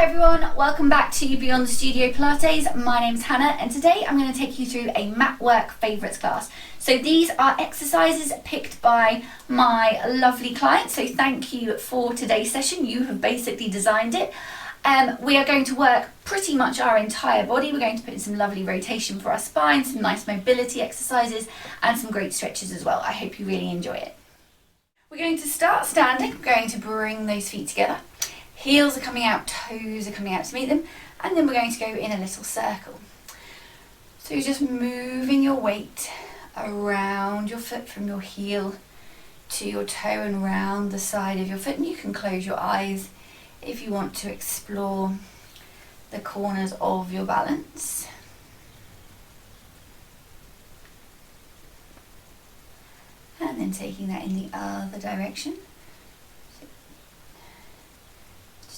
Hi everyone, welcome back to Beyond the Studio Pilates. My name's Hannah and today I'm going to take you through a mat work favourites class. So these are exercises picked by my lovely clients, so thank you for today's session. You have basically designed it. We are going to work pretty much our entire body. We're going to put in some lovely rotation for our spine, some nice mobility exercises and some great stretches as well. I hope you really enjoy it. We're going to start standing. We're going to bring those feet together. Heels are coming out, toes are coming out to meet them, and then we're going to go in a little circle. So you're just moving your weight around your foot from your heel to your toe and round the side of your foot, and you can close your eyes if you want to explore the corners of your balance. And then taking that in the other direction.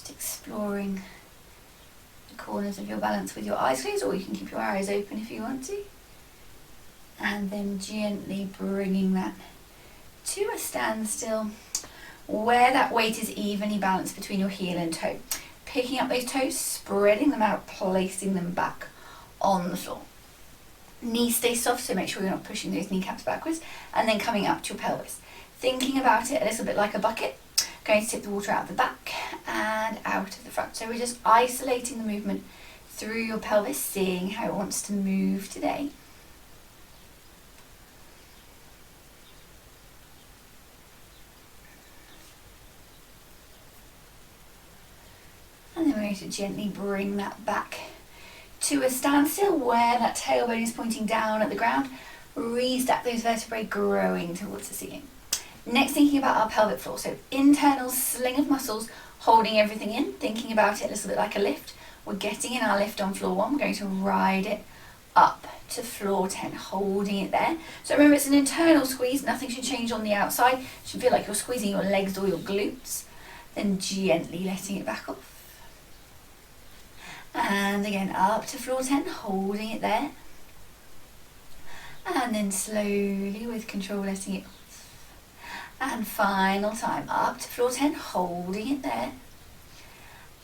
Exploring the corners of your balance with your eyes closed, or you can keep your eyes open if you want to. And then gently bringing that to a standstill where that weight is evenly balanced between your heel and toe. Picking up those toes, spreading them out, placing them back on the floor. Knees stay soft, so make sure you're not pushing those kneecaps backwards, and then coming up to your pelvis. Thinking about it a little bit like a bucket. Going to tip the water out of the back and out of the front. So we're just isolating the movement through your pelvis, seeing how it wants to move today. And then we're going to gently bring that back to a standstill where that tailbone is pointing down at the ground. Restack those vertebrae, growing towards the ceiling. Next, thinking about our pelvic floor, so internal sling of muscles holding everything in, thinking about it a little bit like a lift. We're getting in our lift on floor 1, we're going to ride it up to floor 10, holding it there. So remember, it's an internal squeeze, nothing should change on the outside. It should feel like you're squeezing your legs or your glutes, then gently letting it back off. And again, up to floor 10, holding it there. And then slowly, with control, letting it off. And final time, up to floor 10, holding it there.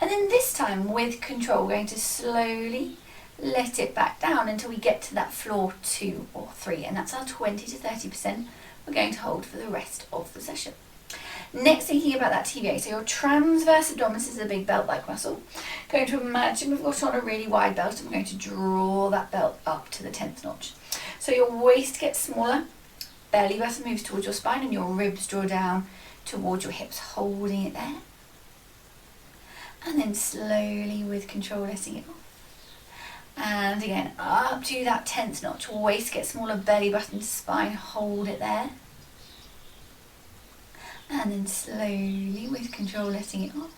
And then this time, with control, we're going to slowly let it back down until we get to that floor 2 or 3. And that's our 20 to 30% we're going to hold for the rest of the session. Next, thinking about that TVA. So your transverse abdominis is a big belt-like muscle. Going to imagine we've got on a really wide belt, and we're going to draw that belt up to the 10th notch. So your waist gets smaller. Belly button moves towards your spine and your ribs draw down towards your hips, holding it there. And then slowly, with control, letting it off. And again, up to that 10th notch. Waist gets smaller, belly button to spine, hold it there. And then slowly, with control, letting it off.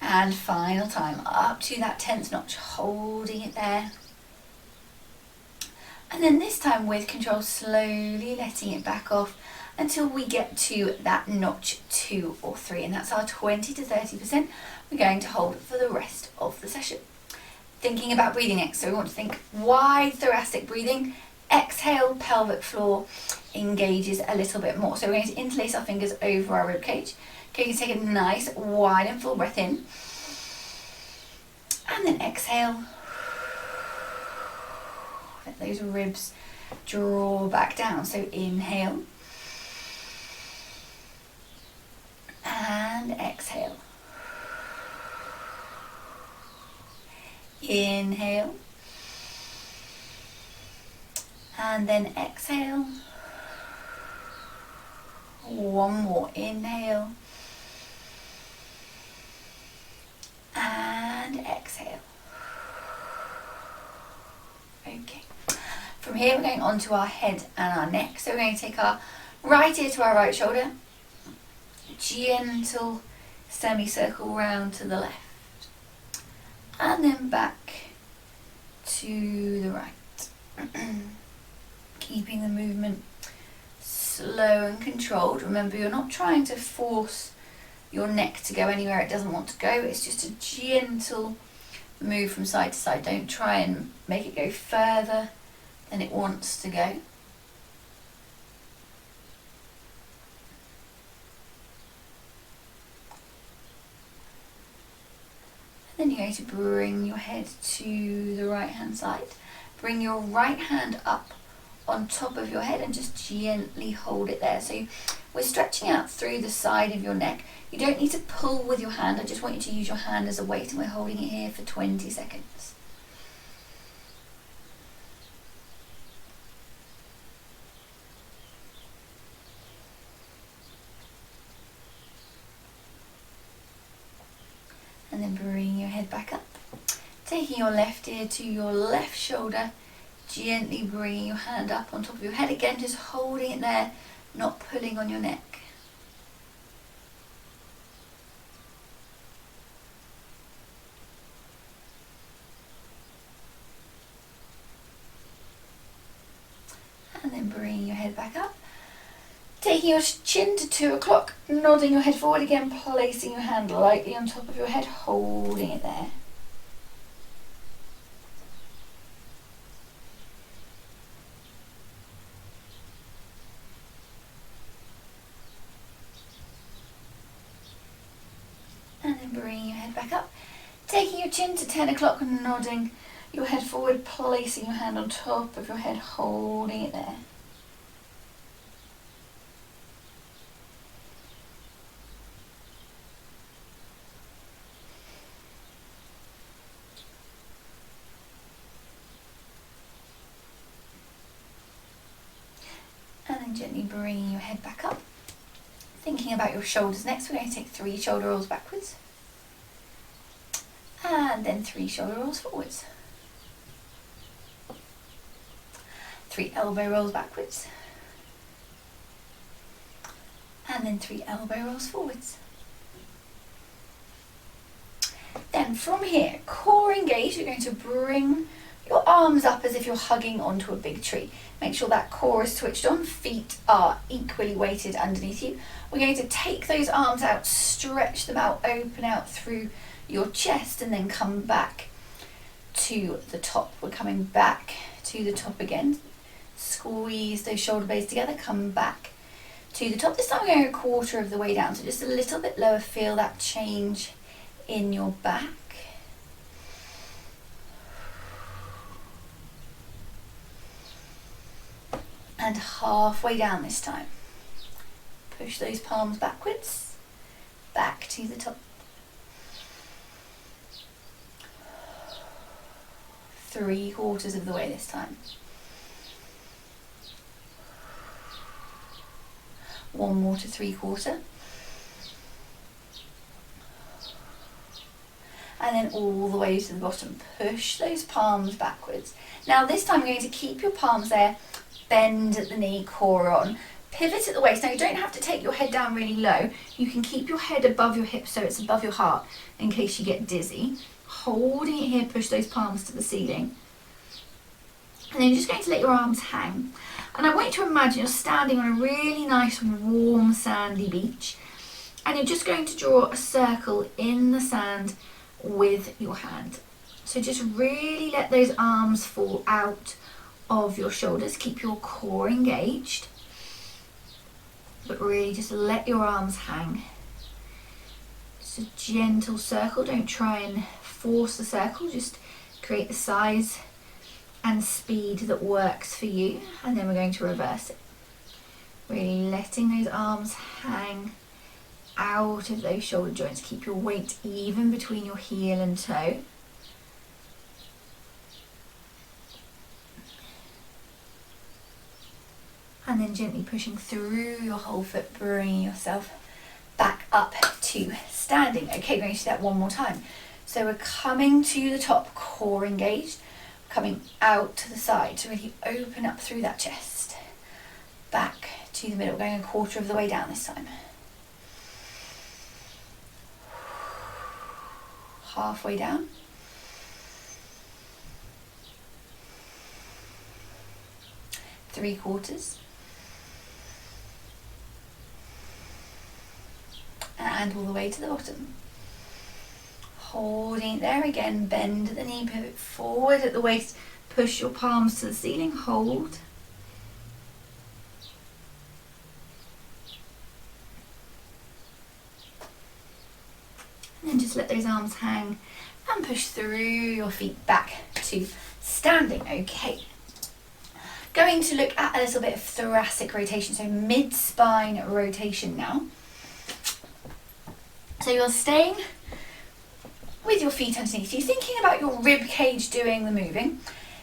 And final time, up to that 10th notch, holding it there. And then this time, with control, slowly letting it back off until we get to that notch 2 or 3. And that's our 20 to 30% we're going to hold for the rest of the session. Thinking about breathing next. So we want to think wide thoracic breathing. Exhale, pelvic floor engages a little bit more. So we're going to interlace our fingers over our rib cage. Going to take a nice wide and full breath in. And then exhale. Let those ribs draw back down. So inhale and exhale. Inhale and then exhale. One more. Inhale and exhale. Okay. From here, we're going on to our head and our neck. So we're going to take our right ear to our right shoulder. Gentle semicircle round to the left. And then back to the right. Keeping the movement slow and controlled. Remember, you're not trying to force your neck to go anywhere it doesn't want to go. It's just a gentle move from side to side. Don't try and make it go further than it wants to go. Then you're going to bring your head to the right hand side. Bring your right hand up on top of your head and just gently hold it there. So we're stretching out through the side of your neck. You don't need to pull with your hand. I just want you to use your hand as a weight, and we're holding it here for 20 seconds. And then bring your head back up. Taking your left ear to your left shoulder, gently bringing your hand up on top of your head. Again, just holding it there, not pulling on your neck. And then bringing your head back up. Taking your chin to 2 o'clock, nodding your head forward again, placing your hand lightly on top of your head, holding it there. And then bringing your head back up. Taking your chin to 10 o'clock, nodding your head forward, placing your hand on top of your head, holding it there. And then gently bringing your head back up. Thinking about your shoulders next, we're going to take 3 shoulder rolls backwards. And then 3 shoulder rolls forwards. 3 elbow rolls backwards. And then 3 elbow rolls forwards. Then from here, core engaged, you're going to bring your arms up as if you're hugging onto a big tree. Make sure that core is switched on, feet are equally weighted underneath you. We're going to take those arms out, stretch them out, open out through your chest, and then come back to the top. We're coming back to the top again. Squeeze those shoulder blades together, come back to the top. This time we're going a quarter of the way down, so just a little bit lower. Feel that change in your back. And halfway down this time. Push those palms backwards, back to the top. 3/4 of the way this time. 1 more to 3/4. And then all the way to the bottom. Push those palms backwards. Now this time you're going to keep your palms there, bend at the knee, core on, pivot at the waist. Now you don't have to take your head down really low. You can keep your head above your hips so it's above your heart in case you get dizzy. Holding it here, push those palms to the ceiling. And then you're just going to let your arms hang. And I want you to imagine you're standing on a really nice warm sandy beach, and you're just going to draw a circle in the sand with your hand. So just really let those arms fall out of your shoulders. Keep your core engaged, but really just let your arms hang. Just a gentle circle. Don't try and force the circle, just create the size and speed that works for you. And then we're going to reverse it. Really letting those arms hang out of those shoulder joints. Keep your weight even between your heel and toe. And then gently pushing through your whole foot, bringing yourself back up to standing. Okay, we're going to do that one more time. So we're coming to the top, core engaged, coming out to the side to really open up through that chest. Back to the middle, we're going a quarter of the way down this time. Halfway down. Three-quarters. And all the way to the bottom. Holding it there again, bend at the knee, pivot forward at the waist, push your palms to the ceiling, hold. And then just let those arms hang and push through your feet back to standing. Okay. Going to look at a little bit of thoracic rotation, so mid-spine rotation now. So you're staying with your feet underneath you, thinking about your rib cage doing the moving.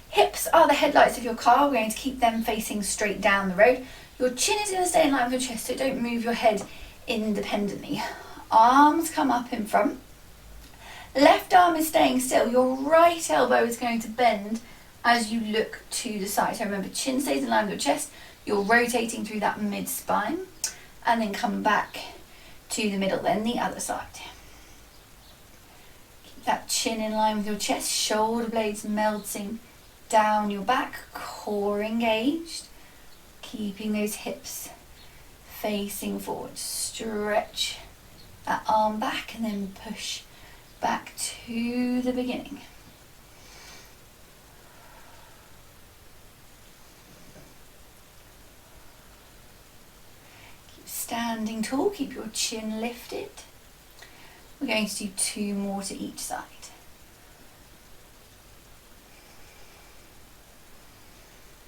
Hips are the headlights of your car. We're going to keep them facing straight down the road. Your chin is going to stay in line with your chest, so don't move your head independently. Arms come up in front. Left arm is staying still. Your right elbow is going to bend as you look to the side. So remember, chin stays in line with your chest. You're rotating through that mid-spine. And then come back to the middle, then the other side. Keep that chin in line with your chest. Shoulder blades melting down your back. Core engaged. Keeping those hips facing forward. Stretch that arm back and then push back to the beginning. Keep standing tall, keep your chin lifted. We're going to do 2 more to each side.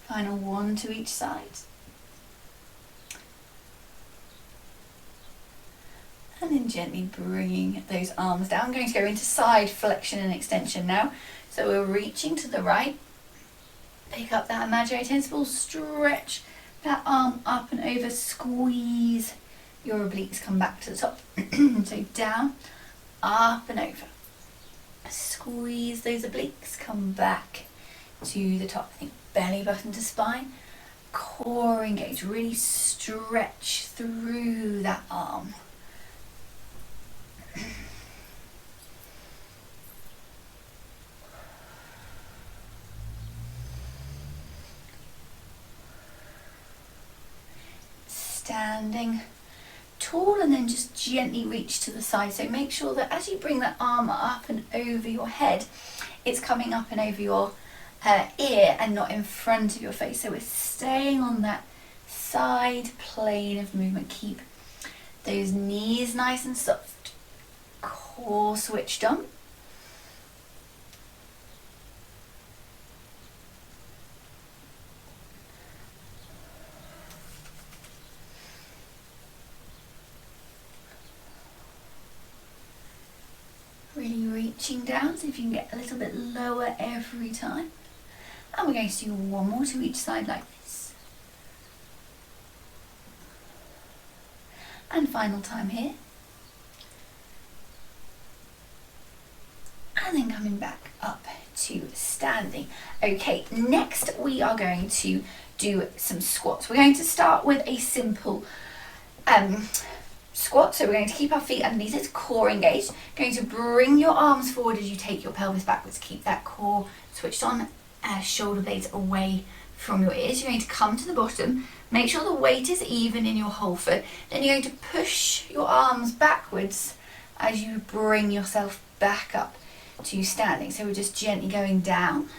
Final 1 to each side. And then gently bringing those arms down. I'm going to go into side flexion and extension now. So we're reaching to the right. Pick up that imaginary tennis ball. Stretch that arm up and over. Squeeze your obliques. Come back to the top. So down, up and over. Squeeze those obliques. Come back to the top. Think belly button to spine. Core engage. Really stretch through that arm. Standing tall and then just gently reach to the side. So make sure that as you bring that arm up and over your head, it's coming up and over your ear and not in front of your face. So we're staying on that side plane of movement. Keep those knees nice and soft. Core switched on. Really reaching down, so if you can get a little bit lower every time. And we're going to do 1 more to each side like this. And final time here. And then coming back up to standing. Okay, next we are going to do some squats. We're going to start with a simple squat. So we're going to keep our feet underneath us, core engaged. Going to bring your arms forward as you take your pelvis backwards. Keep that core switched on, shoulder blades away from your ears. You're going to come to the bottom. Make sure the weight is even in your whole foot. Then you're going to push your arms backwards as you bring yourself back up to standing. So we're just gently going down.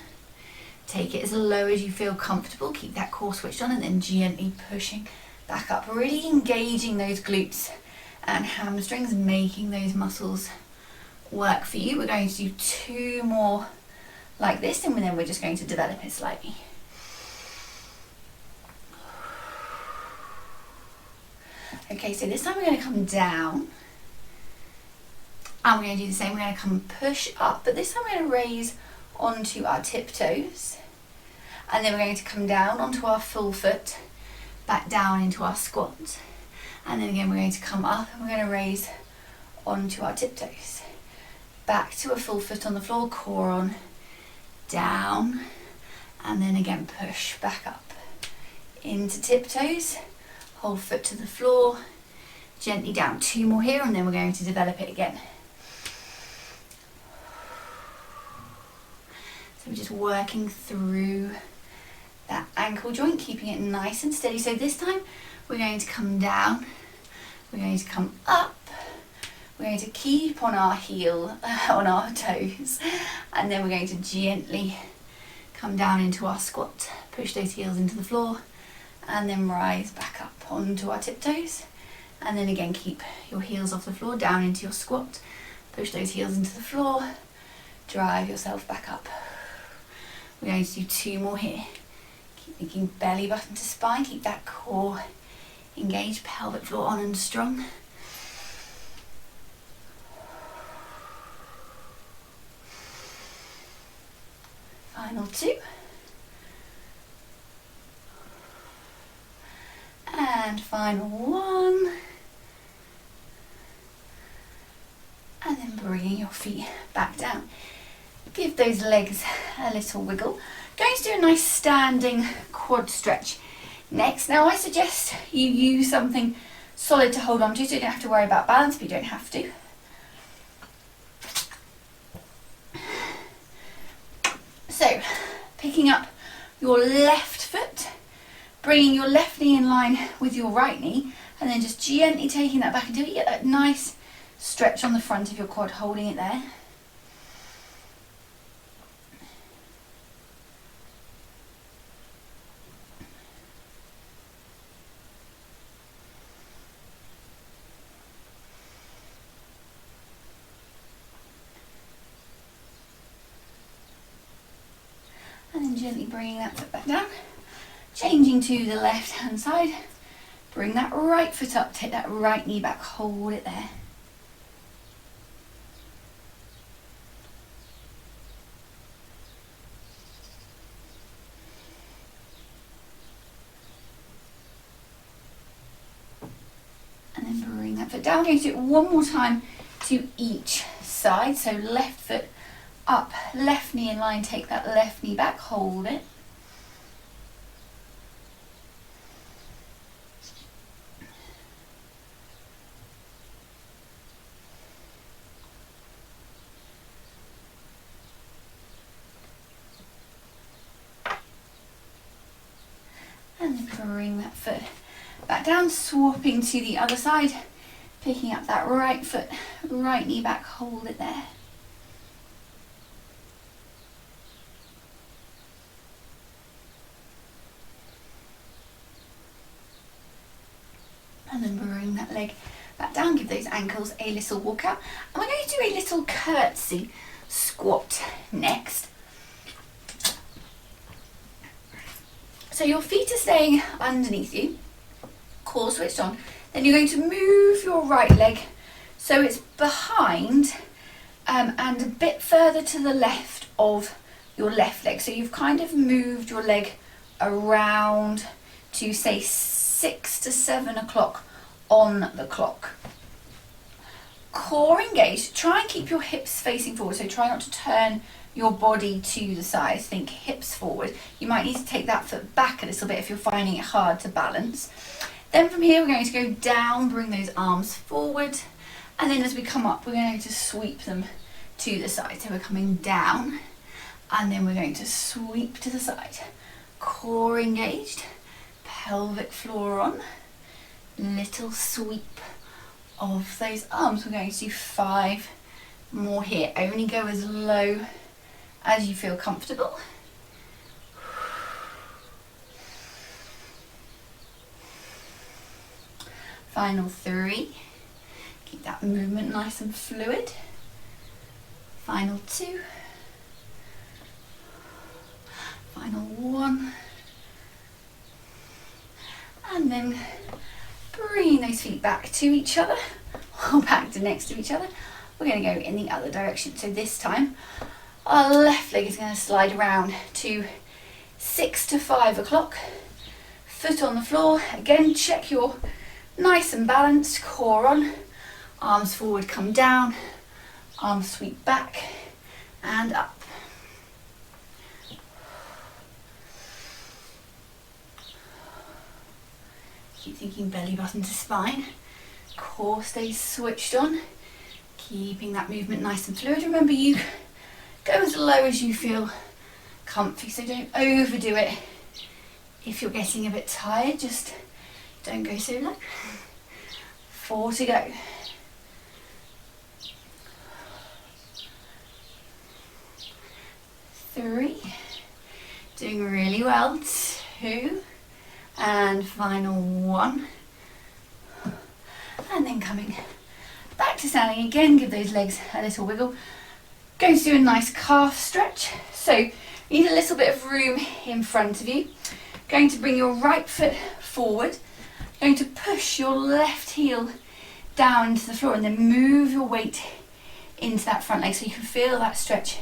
Take it as low as you feel comfortable. Keep that core switched on and then gently pushing back up. Really engaging those glutes and hamstrings, making those muscles work for you. We're going to do 2 more like this and then we're just going to develop it slightly. Okay, so this time we're going to come down. And we're going to do the same. We're going to come push up, but this time we're going to raise onto our tiptoes. And then we're going to come down onto our full foot, back down into our squat. And then again, we're going to come up and we're going to raise onto our tiptoes. Back to a full foot on the floor, core on, down. And then again, push back up into tiptoes, whole foot to the floor, gently down. 2 more here and then we're going to develop it again. So we're just working through that ankle joint, keeping it nice and steady. So this time we're going to come down, we're going to come up, we're going to keep on our heel, on our toes, and then we're going to gently come down into our squat, push those heels into the floor, and then rise back up onto our tiptoes. And then again, keep your heels off the floor, down into your squat, Push those heels into the floor, drive yourself back up. We're going to do 2 more here. Keep thinking belly button to spine, keep that core engaged, pelvic floor on and strong. Final 2. And final 1. And then bringing your feet back down. Give those legs a little wiggle. Going to do a nice standing quad stretch next. Now I suggest you use something solid to hold on to, so you don't have to worry about balance, but you don't have to. So, picking up your left foot, bringing your left knee in line with your right knee, and then just gently taking that back until you get that nice stretch on the front of your quad, holding it there. And then gently bringing that foot back down, changing to the left hand side, bring that right foot up, take that right knee back, hold it there. And then bring that foot down. We're going to do it one more time to each side, so left foot up, left knee in line, take that left knee back, hold it. And then bring that foot back down, swapping to the other side, picking up that right foot, right knee back, hold it there. And then bring that leg back down, give those ankles a little walk out. And we're going to do a little curtsy squat next. So your feet are staying underneath you, core switched on. Then you're going to move your right leg so it's behind and a bit further to the left of your left leg. So you've kind of moved your leg around to say 6 to 7 o'clock on the clock. Core engaged, try and keep your hips facing forward, so try not to turn your body to the side, think hips forward. You might need to take that foot back a little bit if you're finding it hard to balance. Then from here we're going to go down, bring those arms forward, and then as we come up we're going to sweep them to the side. So we're coming down and then we're going to sweep to the side. Core engaged, pelvic floor on, little sweep of those arms. We're going to do 5 more here. Only go as low as you feel comfortable. Final 3. Keep that movement nice and fluid. Final 2. Final 1. And then bringing those feet back to each other, or back to next to each other. We're going to go in the other direction. So this time, our left leg is going to slide around to 6 to 5 o'clock. Foot on the floor. Again, check you're nice and balanced. Core on. Arms forward, come down. Arms sweep back and up. Keep thinking belly button to spine. Core stays switched on. Keeping that movement nice and fluid. Remember, you go as low as you feel comfy, so don't overdo it. If you're getting a bit tired, just don't go so low. 4 to go. 3. Doing really well. 2. And final 1. And then coming Back to standing again, give those legs a little wiggle. Going to do a nice calf stretch. So you need a little bit of room in front of you. Going to bring your right foot forward. Going to push your left heel down into the floor and then move your weight into that front leg so you can feel that stretch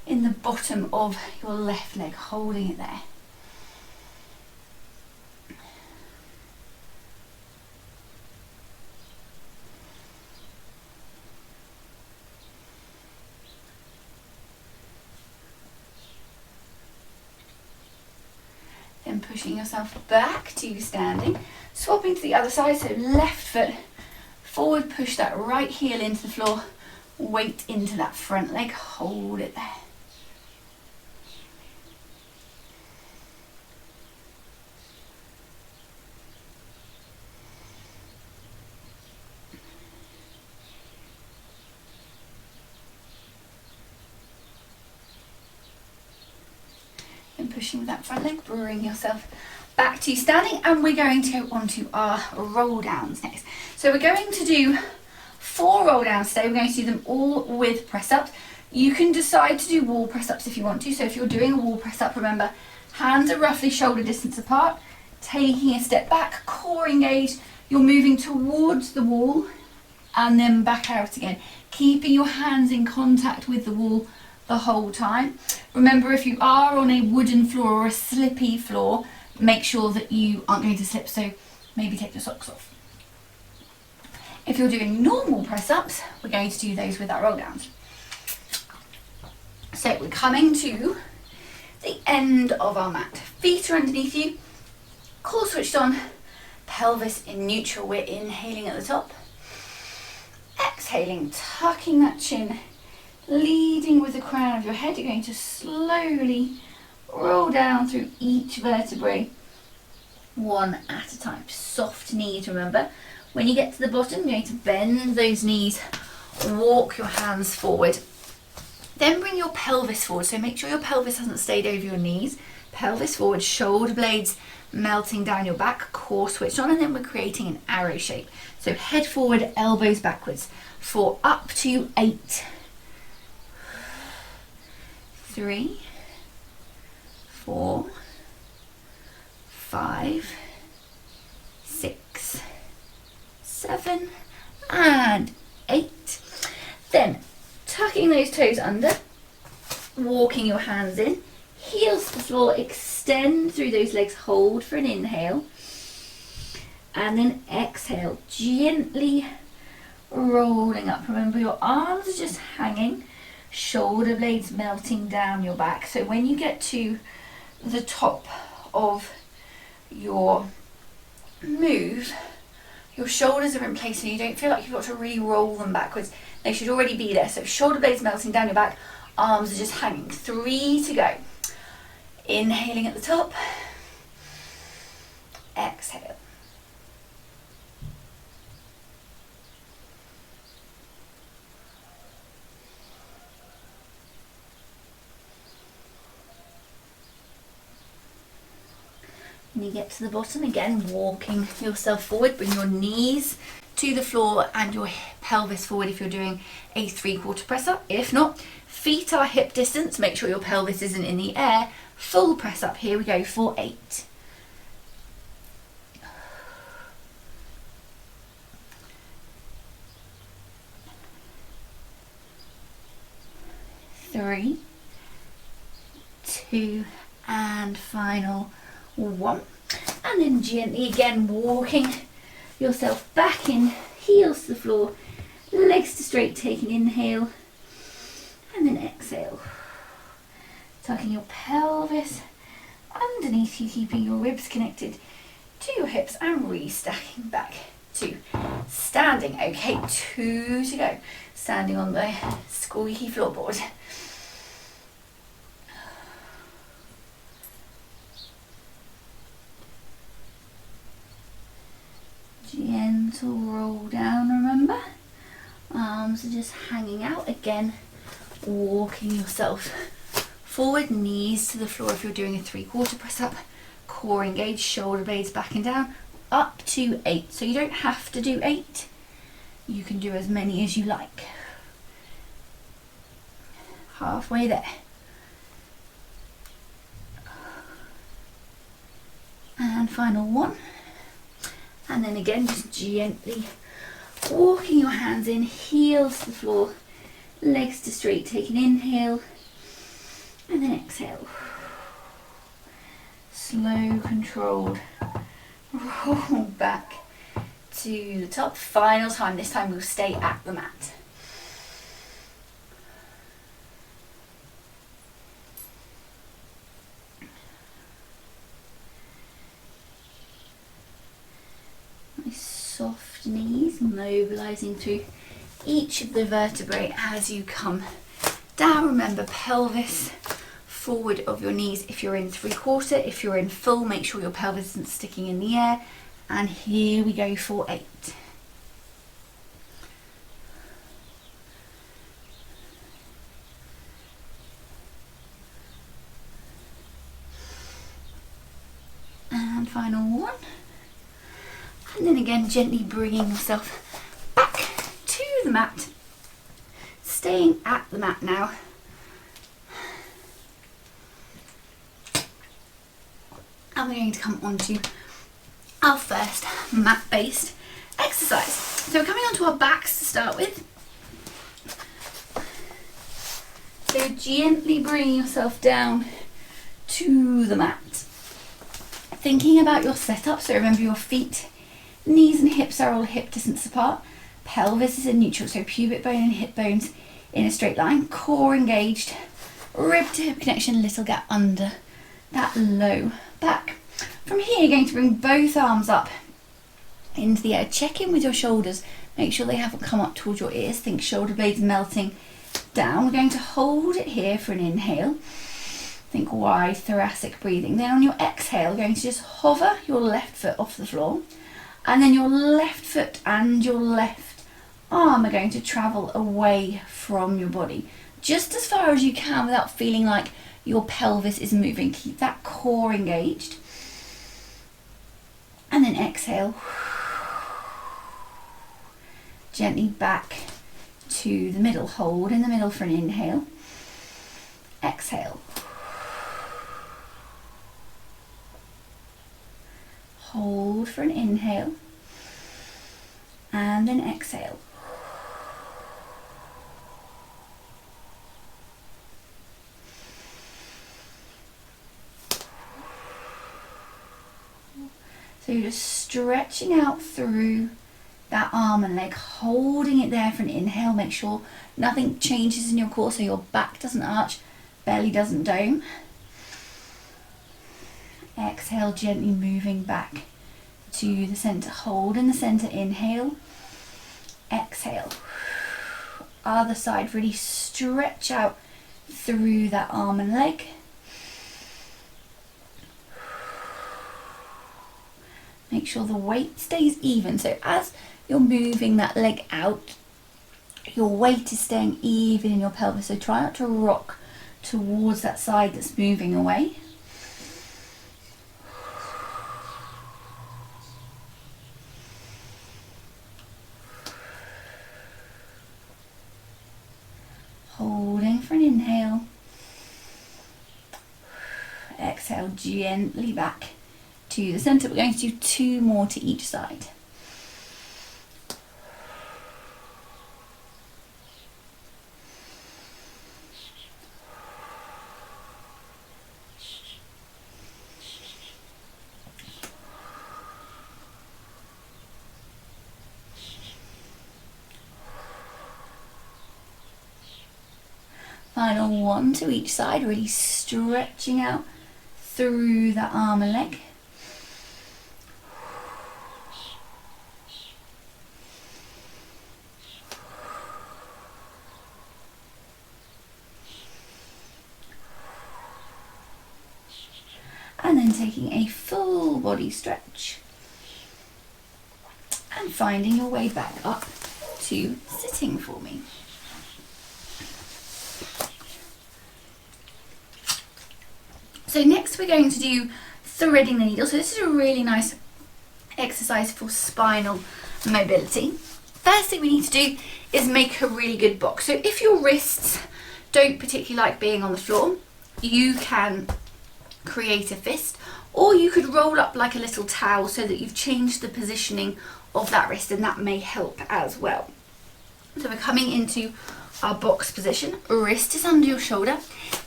in the bottom of your left leg, holding it there. Then pushing yourself back to standing, swapping to the other side, so left foot forward, push that right heel into the floor, weight into that front leg, hold it there. Pushing with that front leg, bring yourself back to standing, and we're going to go on to our roll downs next. So we're going to do 4 roll downs today. We're going to do them all with press ups. You can decide to do wall press ups if you want to. So if you're doing a wall press up, remember, hands are roughly shoulder distance apart, taking a step back, core engaged, you're moving towards the wall and then back out again, keeping your hands in contact with the wall the whole time. Remember, if you are on a wooden floor or a slippy floor, make sure that you aren't going to slip, so maybe take your socks off. If you're doing normal press ups, we're going to do those with our roll downs. So we're coming to the end of our mat. Feet are underneath you, core switched on, pelvis in neutral. We're inhaling at the top, exhaling, tucking that chin, leading with the crown of your head. You're going to slowly roll down through each vertebrae, one at a time. Soft knees, remember. When you get to the bottom, you're going to bend those knees, walk your hands forward. Then bring your pelvis forward. So make sure your pelvis hasn't stayed over your knees. Pelvis forward, shoulder blades melting down your back, core switched on, and then we're creating an arrow shape. So head forward, elbows backwards for up to 8. 3, 4, 5, 6, 7, and 8. Then tucking those toes under, walking your hands in, heels to the floor, extend through those legs, hold for an inhale, and then exhale, gently rolling up. Remember, your arms are just hanging, shoulder blades melting down your back. So when you get to the top of your move, your shoulders are in place and you don't feel like you've got to really roll them backwards. They should already be there. So shoulder blades melting down your back, arms are just hanging. 3 to go. Inhaling at the top, exhale. When you get to the bottom, again, walking yourself forward, bring your knees to the floor and your pelvis forward if you're doing a 3/4 press up. If not, feet are hip distance, make sure your pelvis isn't in the air. Full press up, here we go for 8. 3, 2, and final 1. And then gently again walking yourself back in, heels to the floor, legs to straight, take an inhale, and then exhale. Tucking your pelvis underneath you, keeping your ribs connected to your hips and restacking back to standing. Okay, 2 to go. Standing on the squeaky floorboard. Gentle roll down, remember. Arms are just hanging out. Again, walking yourself forward, knees to the floor if you're doing a 3/4 press up. Core engaged, shoulder blades back and down. Up to 8. So you don't have to do 8. You can do as many as you like. Halfway there. And final one. And then again, just gently walking your hands in, heels to the floor, legs to straight. Take an inhale and then exhale. Slow, controlled roll back to the top. Final time. This time we'll stay at the mat. Nice soft knees, mobilizing through each of the vertebrae as you come down. Remember, pelvis forward of your knees if you're in 3/4. If you're in full, make sure your pelvis isn't sticking in the air. And here we go for 8. And final one. And then again, gently bringing yourself back to the mat. Staying at the mat now. And we're going to come on to our first mat-based exercise. So we're coming onto our backs to start with. So gently bringing yourself down to the mat. Thinking about your setup, so remember your feet, knees and hips are all hip distance apart. Pelvis is in neutral, so pubic bone and hip bones in a straight line. Core engaged, rib to hip connection, little gap under that low back. From here, you're going to bring both arms up into the air. Check in with your shoulders. Make sure they haven't come up towards your ears. Think shoulder blades melting down. We're going to hold it here for an inhale. Think wide thoracic breathing. Then on your exhale, you're going to just hover your left foot off the floor. And then your left foot and your left arm are going to travel away from your body. Just as far as you can without feeling like your pelvis is moving. Keep that core engaged. And then exhale. Gently back to the middle. Hold in the middle for an inhale. Exhale. Hold for an inhale. And then exhale. So you're just stretching out through that arm and leg, holding it there for an inhale. Make sure nothing changes in your core, so your back doesn't arch, belly doesn't dome. Exhale, gently moving back to the center. Hold in the center, inhale. Exhale. Other side, really stretch out through that arm and leg. Make sure the weight stays even. So as you're moving that leg out, your weight is staying even in your pelvis. So try not to rock towards that side that's moving away. Holding for an inhale. Exhale, gently back to the center. We're going to do 2 more to each side. Final 1 to each side, really stretching out through the arm and leg. And then taking a full body stretch and finding your way back up to sitting for me. So next we're going to do threading the needle. So this is a really nice exercise for spinal mobility. First thing we need to do is make a really good box. So if your wrists don't particularly like being on the floor, you can create a fist, or you could roll up like a little towel so that you've changed the positioning of that wrist, and that may help as well. So we're coming into our box position. Wrist is under your shoulder,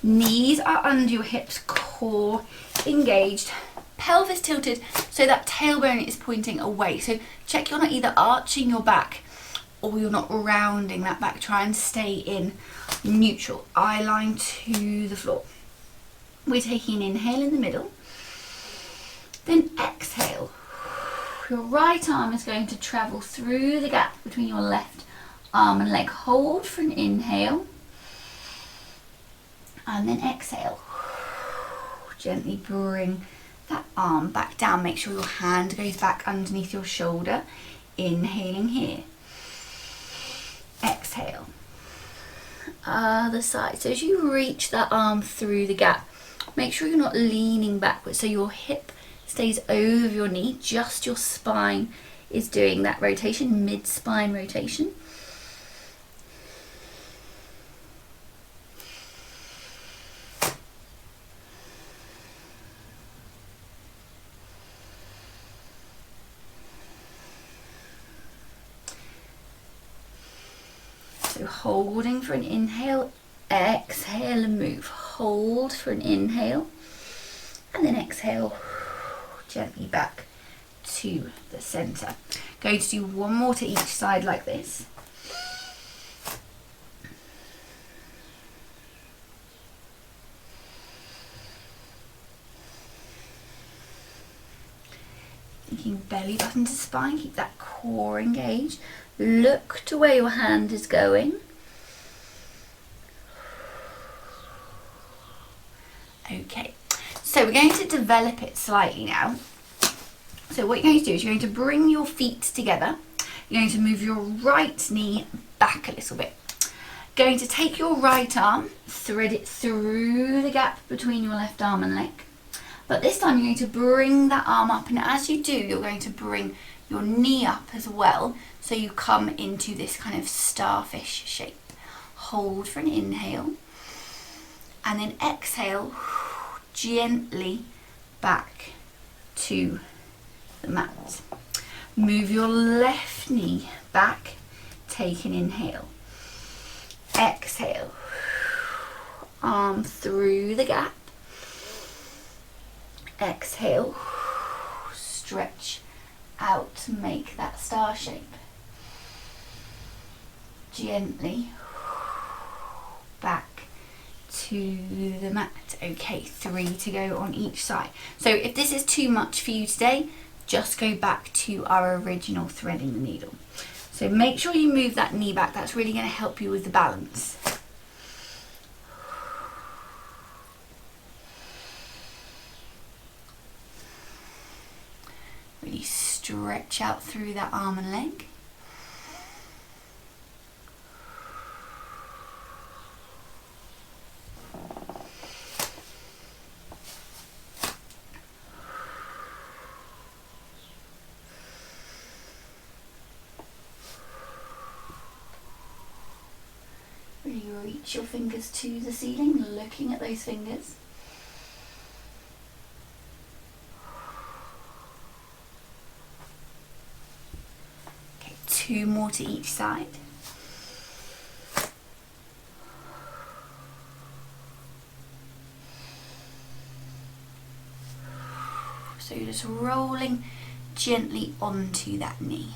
knees are under your hips, core engaged, pelvis tilted so that tailbone is pointing away. So check you're not either arching your back or you're not rounding that back. Try and stay in neutral, eye line to the floor. We're taking an inhale in the middle, then exhale. Your right arm is going to travel through the gap between your left arm and leg. Hold for an inhale, and then exhale. Gently bring that arm back down. Make sure your hand goes back underneath your shoulder. Inhaling here. Exhale. Other side. So as you reach that arm through the gap, make sure you're not leaning backwards, so your hip stays over your knee, just your spine is doing that rotation, mid-spine rotation. So holding for an inhale, exhale and move. Hold for an inhale, and then exhale gently back to the center. Going to do one more to each side like this. Thinking belly button to spine, keep that core engaged. Look to where your hand is going. Okay, so we're going to develop it slightly now. So what you're going to do is you're going to bring your feet together. You're going to move your right knee back a little bit. Going to take your right arm, thread it through the gap between your left arm and leg. But this time you're going to bring that arm up, and as you do, you're going to bring your knee up as well, so you come into this kind of starfish shape. Hold for an inhale, and then exhale gently back to the mat. Move your left knee back, take an inhale. Exhale, arm through the gap. Exhale, stretch out to make that star shape. Gently back to the mat. Okay, 3 to go on each side. So if this is too much for you today, just go back to our original threading the needle. So make sure you move that knee back. That's really going to help you with the balance. Really stretch out through that arm and leg. Really reach your fingers to the ceiling, looking at those fingers. Okay, 2 more to each side. So you're just rolling gently onto that knee.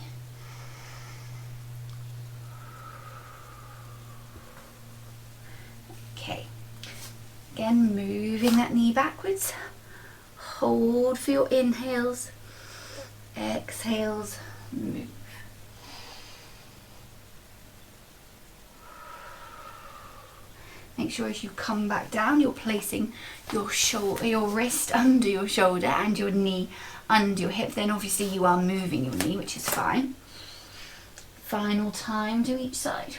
Okay, again moving that knee backwards. Hold for your inhales, exhales, move. Make sure as you come back down, you're placing your shoulder, your wrist under your shoulder and your knee under your hip. Then obviously you are moving your knee, which is fine. Final time to each side.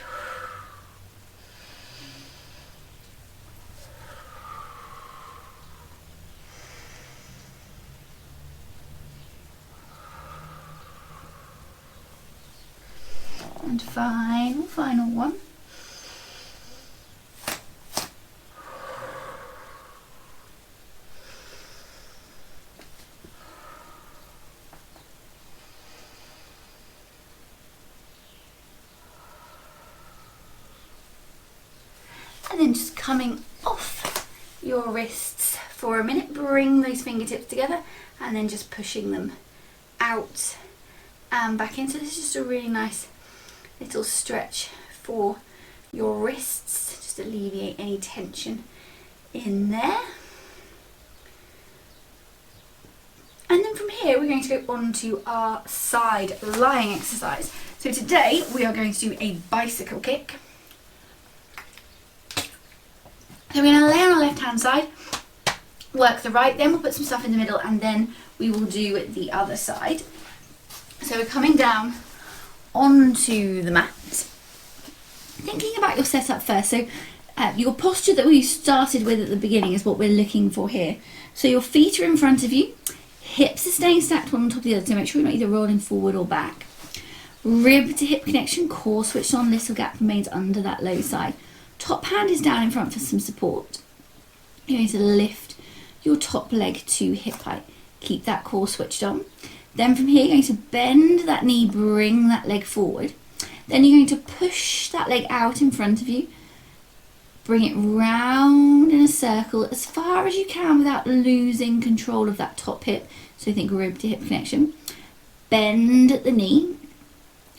And final one. And then just coming off your wrists for a minute, bring those fingertips together and then just pushing them out and back in. So this is just a really nice little stretch for your wrists, just alleviate any tension in there. And then from here we're going to go on to our side lying exercise. So today we are going to do a bicycle kick. So we're going to lay on our left hand side, work the right, then we'll put some stuff in the middle, and then we will do the other side. So we're coming down onto the mat. Thinking about your setup first, so your posture that we started with at the beginning is what we're looking for here. So your feet are in front of you, hips are staying stacked one on top of the other, so make sure you're not either rolling forward or back. Rib to hip connection, core switched on, little gap remains under that low side. Top hand is down in front for some support. You're going to lift your top leg to hip height. Keep that core switched on. Then from here, you're going to bend that knee, bring that leg forward. Then you're going to push that leg out in front of you. Bring it round in a circle as far as you can without losing control of that top hip. So think rib to hip connection. Bend at the knee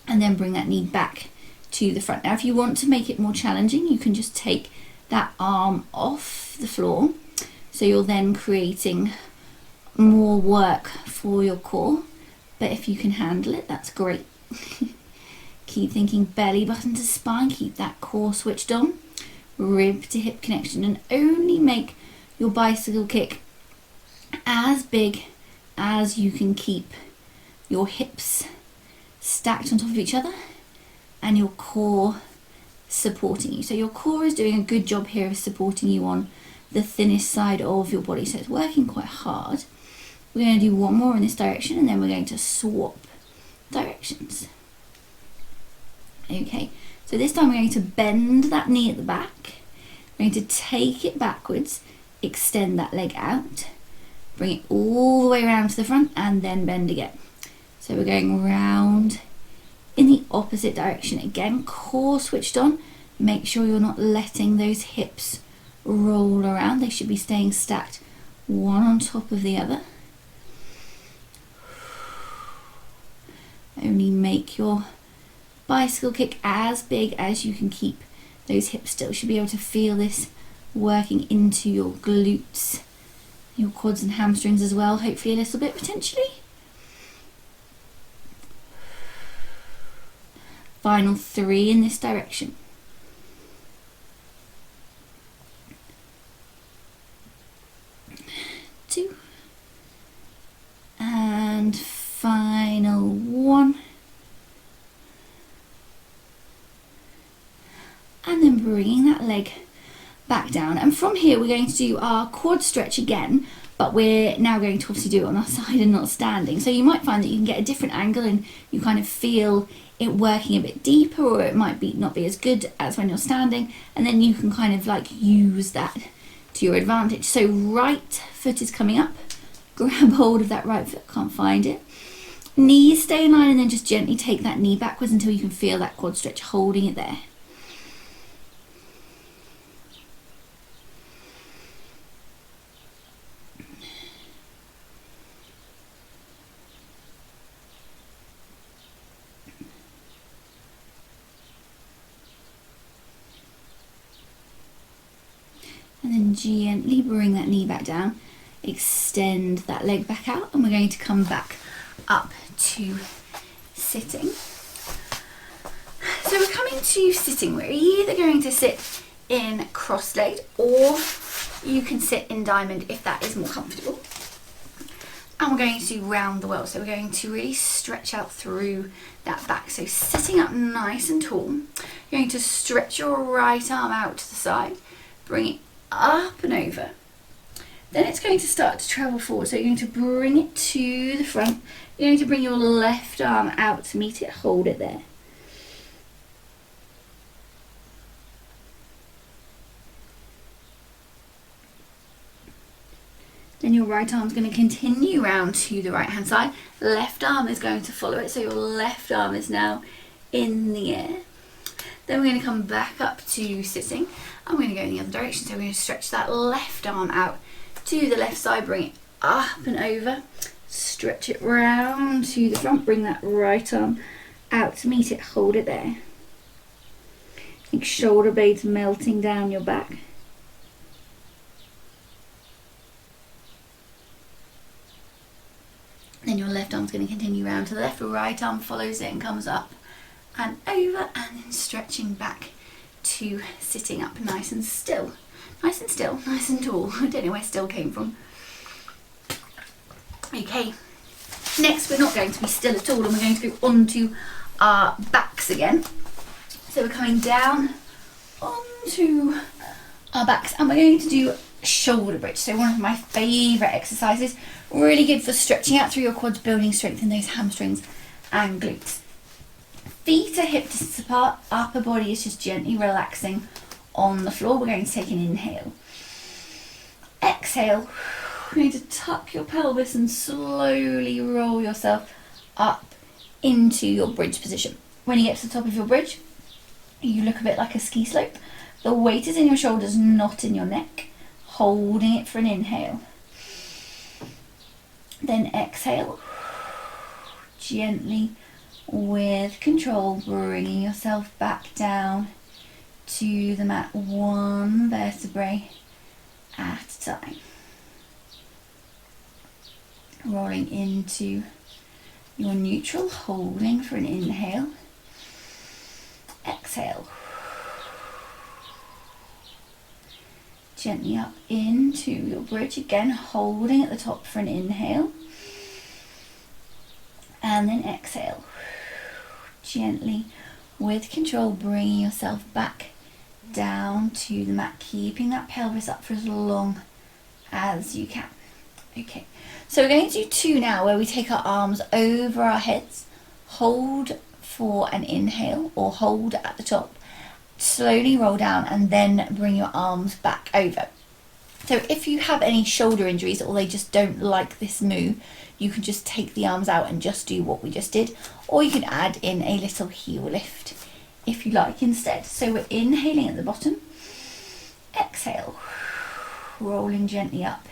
and then bring that knee back to the front. Now if you want to make it more challenging, you can just take that arm off the floor, so you're then creating more work for your core, but if you can handle it, that's great. Keep thinking belly button to spine, keep that core switched on, rib to hip connection, and only make your bicycle kick as big as you can keep your hips stacked on top of each other and your core supporting you. So your core is doing a good job here of supporting you on the thinnest side of your body, so it's working quite hard. We're going to do one more in this direction and then we're going to swap directions. Okay, so this time we're going to bend that knee at the back. We're going to take it backwards, extend that leg out, bring it all the way around to the front and then bend again. So we're going round in the opposite direction. Again, core switched on. Make sure you're not letting those hips roll around. They should be staying stacked one on top of the other. Only make your bicycle kick as big as you can keep those hips still. You should be able to feel this working into your glutes, your quads and hamstrings as well, hopefully a little bit potentially. Final 3 in this direction. Two. And final 1. And then bringing that leg back down. And from here we're going to do our quad stretch again, but we're now going to obviously do it on our side and not standing. So you might find that you can get a different angle and you kind of feel it working a bit deeper, or it might be not be as good as when you're standing, and then you can kind of like use that to your advantage. So right foot is coming up, grab hold of that right foot, can't find it. Knees stay in line and then just gently take that knee backwards until you can feel that quad stretch, holding it there. And then gently bring that knee back down, extend that leg back out, and we're going to come back up to sitting. So we're coming to sitting. We're either going to sit in cross-legged or you can sit in diamond if that is more comfortable. And we're going to do round the world. So we're going to really stretch out through that back. So sitting up nice and tall, you're going to stretch your right arm out to the side, bring it up and over. Then it's going to start to travel forward, so you're going to bring it to the front. You're going to bring your left arm out to meet it, hold it there. Then your right arm's going to continue round to the right hand side. Left arm is going to follow it, so your left arm is now in the air. Then we're going to come back up to sitting, and we're going to go in the other direction. So we're going to stretch that left arm out to the left side, bring it up and over, stretch it round to the front, bring that right arm out to meet it, hold it there. Think shoulder blades melting down your back. Then your left arm's going to continue round to the left, right arm follows it and comes up and over, and then stretching back to sitting up nice and still. Nice and still, nice and tall. I don't know where still came from. Okay, next we're not going to be still at all, and we're going to go onto our backs again. So we're coming down onto our backs, and we're going to do shoulder bridge. So one of my favourite exercises, really good for stretching out through your quads, building strength in those hamstrings and glutes. Feet are hip distance apart, upper body is just gently relaxing on the floor. We're going to take an inhale. Exhale. You're going to tuck your pelvis and slowly roll yourself up into your bridge position. When you get to the top of your bridge, you look a bit like a ski slope. The weight is in your shoulders, not in your neck. Holding it for an inhale. Then exhale. Gently, with control, bringing yourself back down to the mat, one vertebrae at a time. Rolling into your neutral, holding for an inhale. Exhale. Gently up into your bridge again, holding at the top for an inhale. And then exhale. Gently, with control, bringing yourself back down to the mat, keeping that pelvis up for as long as you can. Okay, so we're going to do two now, where we take our arms over our heads, hold for an inhale, or hold at the top, slowly roll down, and then bring your arms back over. So if you have any shoulder injuries, or they just don't like this move, you can just take the arms out and just do what we just did, or you can add in a little heel lift if you like instead. So we're inhaling at the bottom, exhale, rolling gently up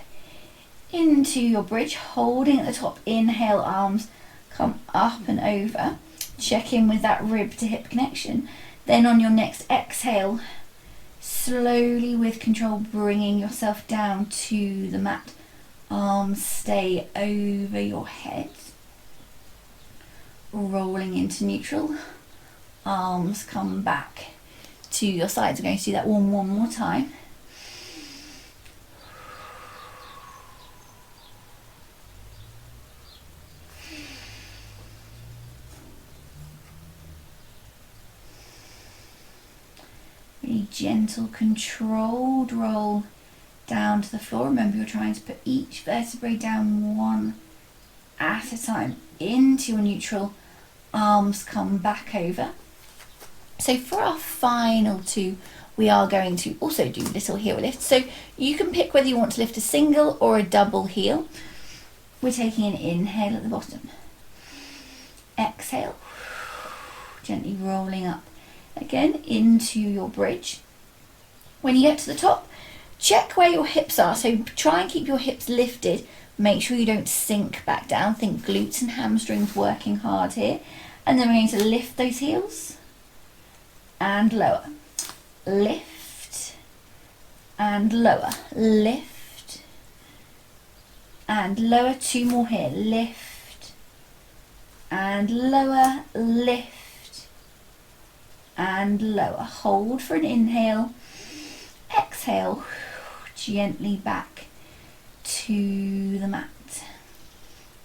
into your bridge, holding at the top, inhale, arms come up and over, check in with that rib to hip connection. Then on your next exhale, slowly with control, bringing yourself down to the mat, arms stay over your head, rolling into neutral, arms come back to your sides. We're going to do that one more time. Really gentle, controlled roll down to the floor. Remember, you're trying to put each vertebrae down one at a time into your neutral, arms come back over. So for our final two, we are going to also do little heel lifts. So you can pick whether you want to lift a single or a double heel. We're taking an inhale at the bottom. Exhale, gently rolling up again into your bridge. When you get to the top, check where your hips are. So try and keep your hips lifted. Make sure you don't sink back down. Think glutes and hamstrings working hard here. And then we're going to lift those heels and lower. Lift and lower. Lift and lower. Two more here. Lift and lower. Lift and lower. Hold for an inhale. Exhale. Gently back to the mat.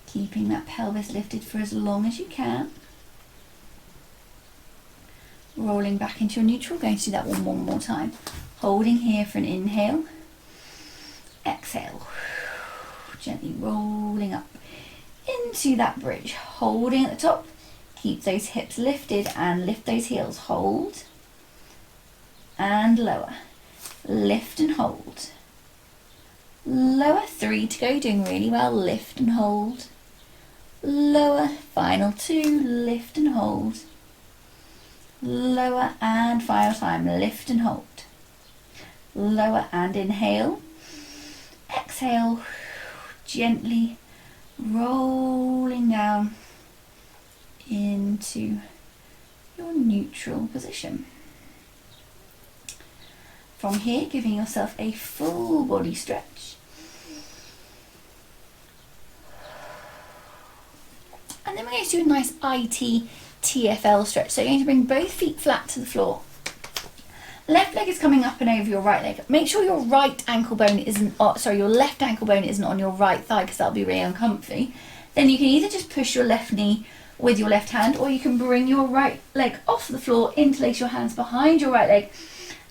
Keeping that pelvis lifted for as long as you can. Rolling back into your neutral. Going to do that one more time. Holding here for an inhale. Exhale. Gently rolling up into that bridge. Holding at the top. Keep those hips lifted and lift those heels. Hold and lower. Lift and hold. lower, 3 to go, doing really well, lift and hold, lower, final 2, lift and hold, lower and final time, lift and hold, lower and inhale, exhale, gently rolling down into your neutral position. From here, giving yourself a full body stretch. And then we're going to do a nice IT TFL stretch. So you're going to bring both feet flat to the floor. Left leg is coming up and over your right leg. Make sure your right ankle bone isn't, your left ankle bone isn't on your right thigh, because that'll be really uncomfy. Then you can either just push your left knee with your left hand, or you can bring your right leg off the floor, interlace your hands behind your right leg,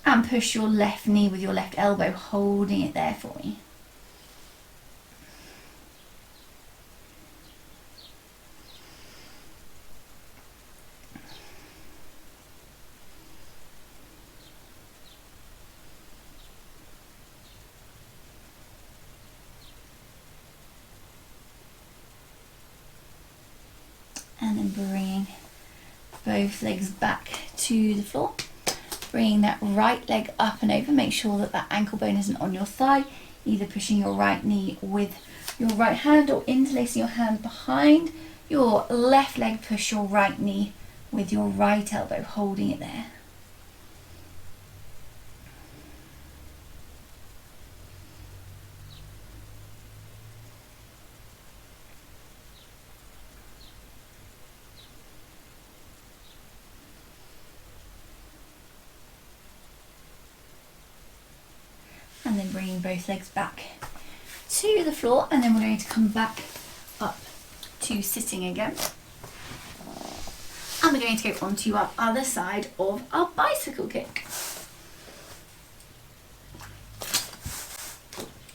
and push your left knee with your left elbow, holding it there for me. And then bringing both legs back to the floor. Bringing that right leg up and over. Make sure that that ankle bone isn't on your thigh. Either pushing your right knee with your right hand, or interlacing your hand behind your left leg. Push your right knee with your right elbow, holding it there. And then bringing both legs back to the floor, and then we're going to come back up to sitting again. And we're going to go onto our other side of our bicycle kick.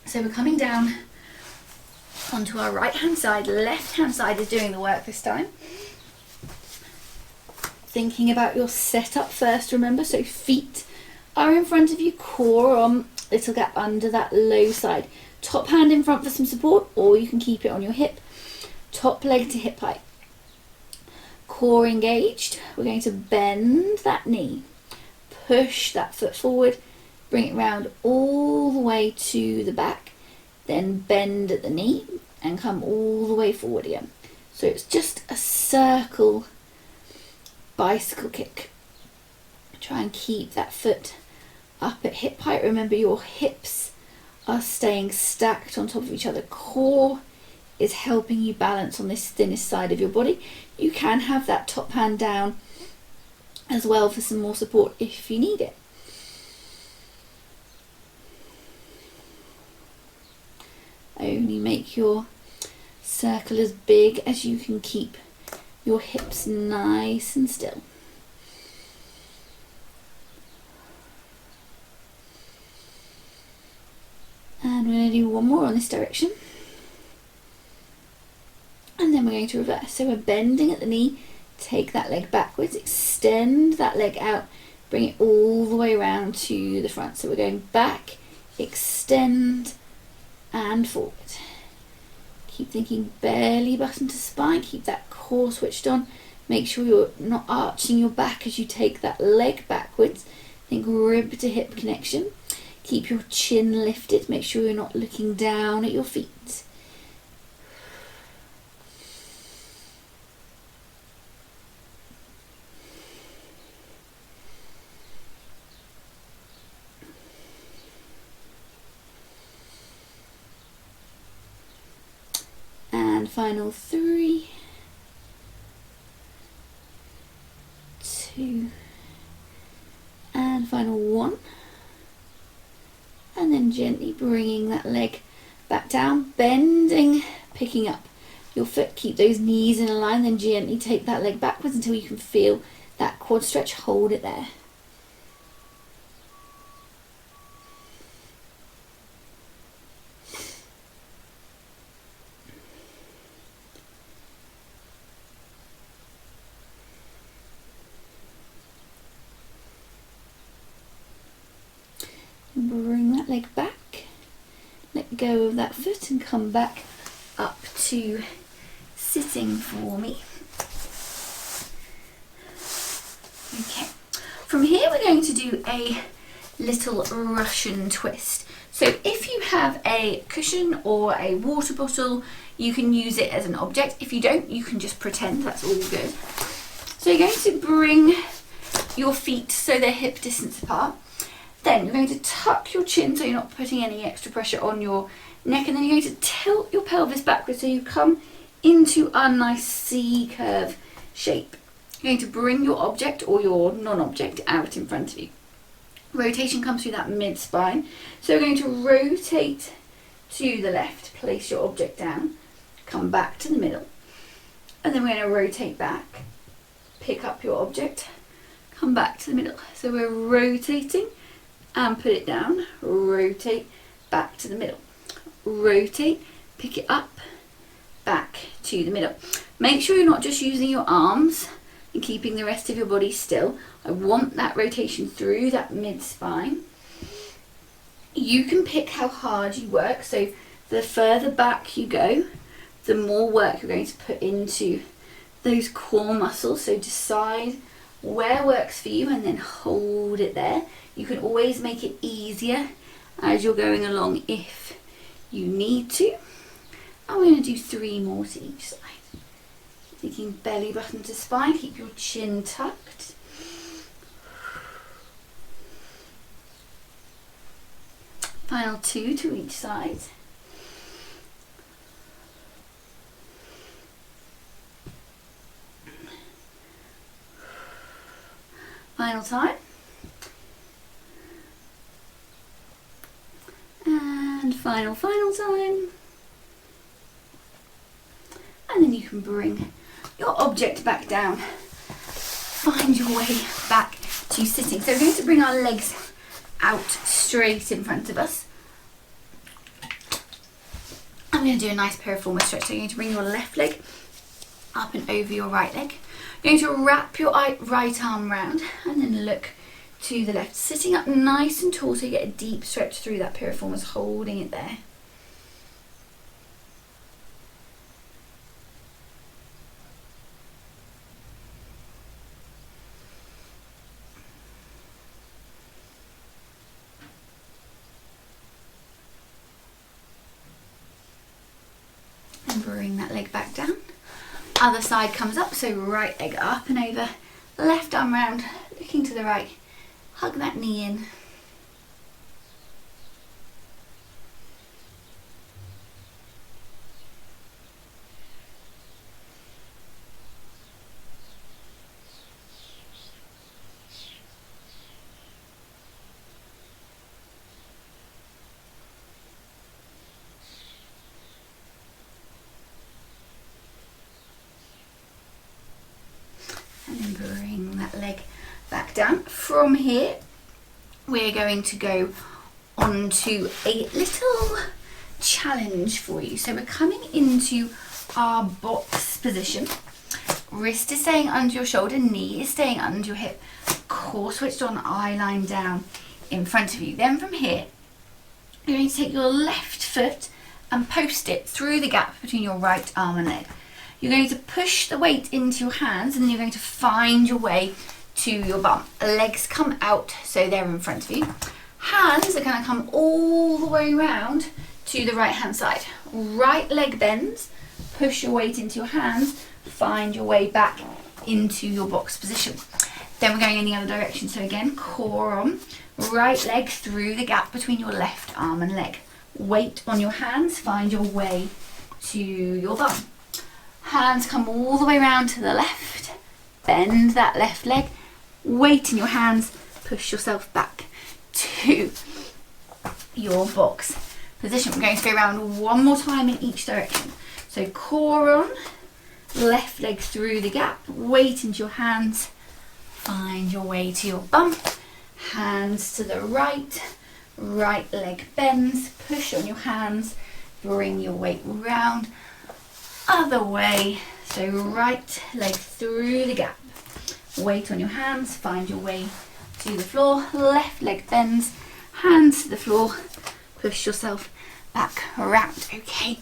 So we're coming down onto our right hand side, left hand side is doing the work this time. Thinking about your setup first, remember, so feet are in front of you, core on, little gap under that low side. Top hand in front for some support, or you can keep it on your hip. Top leg to hip height. Core engaged. We're going to bend that knee. Push that foot forward. Bring it round all the way to the back. Then bend at the knee and come all the way forward again. So it's just a circle bicycle kick. Try and keep that foot up at hip height. Remember, your hips are staying stacked on top of each other. Core is helping you balance on this thinnest side of your body. You can have that top hand down as well for some more support if you need it. Only make your circle as big as you can keep your hips nice and still. And we're going to do one more on this direction. And then we're going to reverse. So we're bending at the knee, take that leg backwards, extend that leg out, bring it all the way around to the front. So we're going back, extend, and forward. Keep thinking belly button to spine, keep that core switched on. Make sure you're not arching your back as you take that leg backwards. Think rib to hip connection. Keep your chin lifted, make sure you're not looking down at your feet. And final 3, 2, and final 1. And then gently bringing that leg back down, bending, picking up your foot. Keep those knees in a line, then gently take that leg backwards until you can feel that quad stretch. Hold it there. Bring that leg back, let let go of that foot and come back up to sitting for me. Okay, from here we're going to do a little Russian twist. So if you have a cushion or a water bottle, you can use it as an object. If you don't, you can just pretend, that's all good. So you're going to bring your feet so they're hip distance apart. Then you're going to tuck your chin so you're not putting any extra pressure on your neck, and then you're going to tilt your pelvis backwards so you come into a nice C curve shape. You're going to bring your object or your non-object out in front of you. Rotation comes through that mid-spine. So we're going to rotate to the left, place your object down, come back to the middle, and then we're going to rotate back, pick up your object, come back to the middle. So we're rotating and put it down, rotate back to the middle, rotate, pick it up, back to the middle. Make sure you're not just using your arms and keeping the rest of your body still. I want that rotation through that mid-spine. You can pick how hard you work, so the further back you go, the more work you're going to put into those core muscles. So decide where works for you and then hold it there. You can always make it easier as you're going along if you need to. And we're going to do 3 more to each side. Taking belly button to spine, keep your chin tucked. Final 2 to each side. Final time. And final time. And then you can bring your object back down. Find your way back to sitting. So we're going to bring our legs out straight in front of us. I'm going to do a nice piriformis stretch. So you're going to bring your left leg up and over your right leg. You're going to wrap your right arm round and then look to the left. Sitting up nice and tall so you get a deep stretch through that piriformis, holding it there. And bring that leg back down. Other side comes up, so right leg up and over, left arm round, looking to the right, hug that knee in. And then bring that leg back down. From here, we're going to go on to a little challenge for you. So we're coming into our box position. Wrist is staying under your shoulder, knee is staying under your hip, core switched on, eye line down in front of you. Then from here, you're going to take your left foot and post it through the gap between your right arm and leg. You're going to push the weight into your hands and then you're going to find your way to your bum. Legs come out so they're in front of you. Hands are going to come all the way around to the right hand side. Right leg bends, push your weight into your hands, find your way back into your box position. Then we're going in the other direction. So again, core on, right leg through the gap between your left arm and leg. Weight on your hands, find your way to your bum. Hands come all the way around to the left, bend that left leg, weight in your hands, push yourself back to your box position. We're going to go around one more time in each direction. So core on, left leg through the gap, weight into your hands, find your way to your bum, hands to the right, right leg bends, push on your hands, bring your weight round, other way, so right leg through the gap, weight on your hands, find your way to the floor, left leg bends, hands to the floor, push yourself back around. Okay,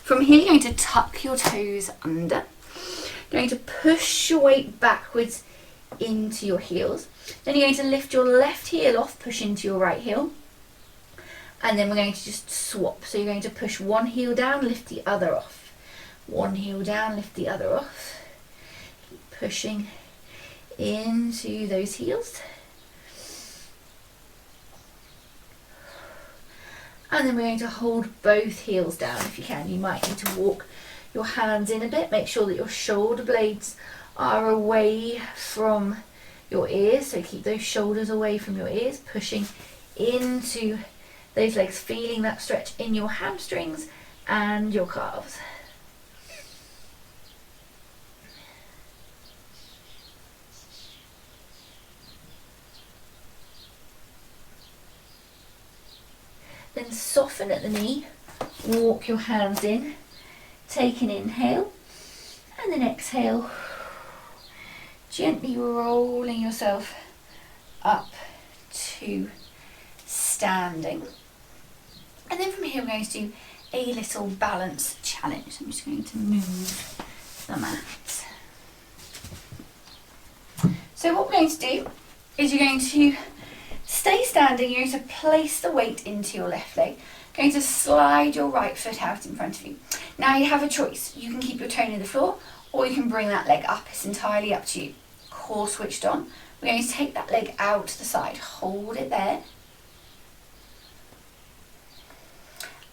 from here you're going to tuck your toes under. You're going to push your weight backwards into your heels. Then you're going to lift your left heel off, push into your right heel. And then we're going to just swap. So you're going to push one heel down, lift the other off. One heel down, lift the other off. Keep pushing into those heels. And then we're going to hold both heels down if you can. You might need to walk your hands in a bit. Make sure that your shoulder blades are away from your ears. So keep those shoulders away from your ears, pushing into those legs, feeling that stretch in your hamstrings and your calves. Then soften at the knee, walk your hands in, take an inhale, and then exhale, gently rolling yourself up to standing. And then from here we're going to do a little balance challenge. I'm just going to move the mat. So what we're going to do is you're going to stay standing. You're going to place the weight into your left leg. You're going to slide your right foot out in front of you. Now you have a choice. You can keep your toe in the floor or you can bring that leg up. It's entirely up to you. Core switched on. We're going to take that leg out to the side. Hold it there.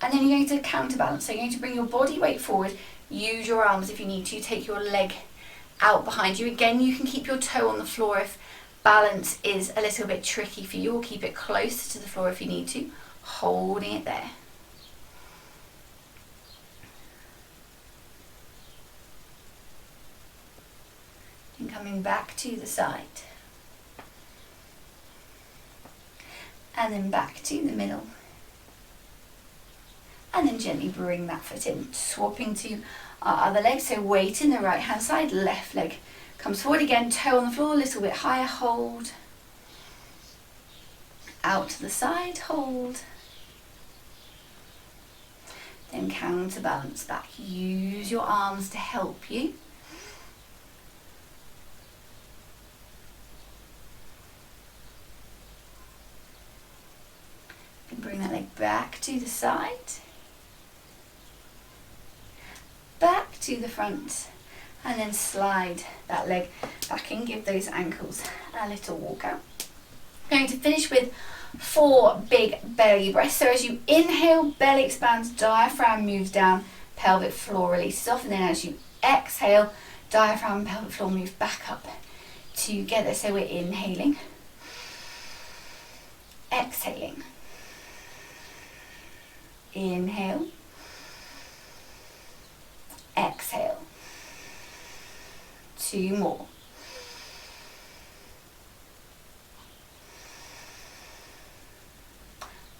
And then you're going to counterbalance. So you're going to bring your body weight forward. Use your arms if you need to. Take your leg out behind you. Again, you can keep your toe on the floor if balance is a little bit tricky for you, or keep it closer to the floor if you need to, holding it there. And coming back to the side. And then back to the middle. And then gently bring that foot in, swapping to our other leg. So weight in the right hand side, left leg comes forward again, toe on the floor, a little bit higher, hold. Out to the side, hold. Then counterbalance back. Use your arms to help you. And bring that leg back to the side. Back to the front. And then slide that leg back in, give those ankles a little walk out. I'm going to finish with 4 big belly breaths. So as you inhale, belly expands, diaphragm moves down, pelvic floor releases off. And then as you exhale, diaphragm and pelvic floor move back up together. So we're inhaling, exhaling, inhale, exhale. 2 more.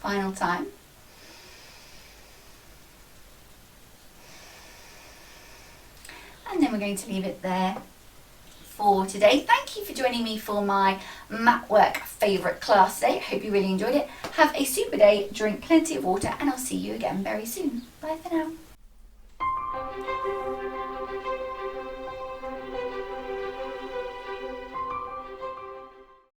Final time. And then we're going to leave it there for today. Thank you for joining me for my mat work favourite class today. I hope you really enjoyed it. Have a super day, drink plenty of water, and I'll see you again very soon. Bye for now.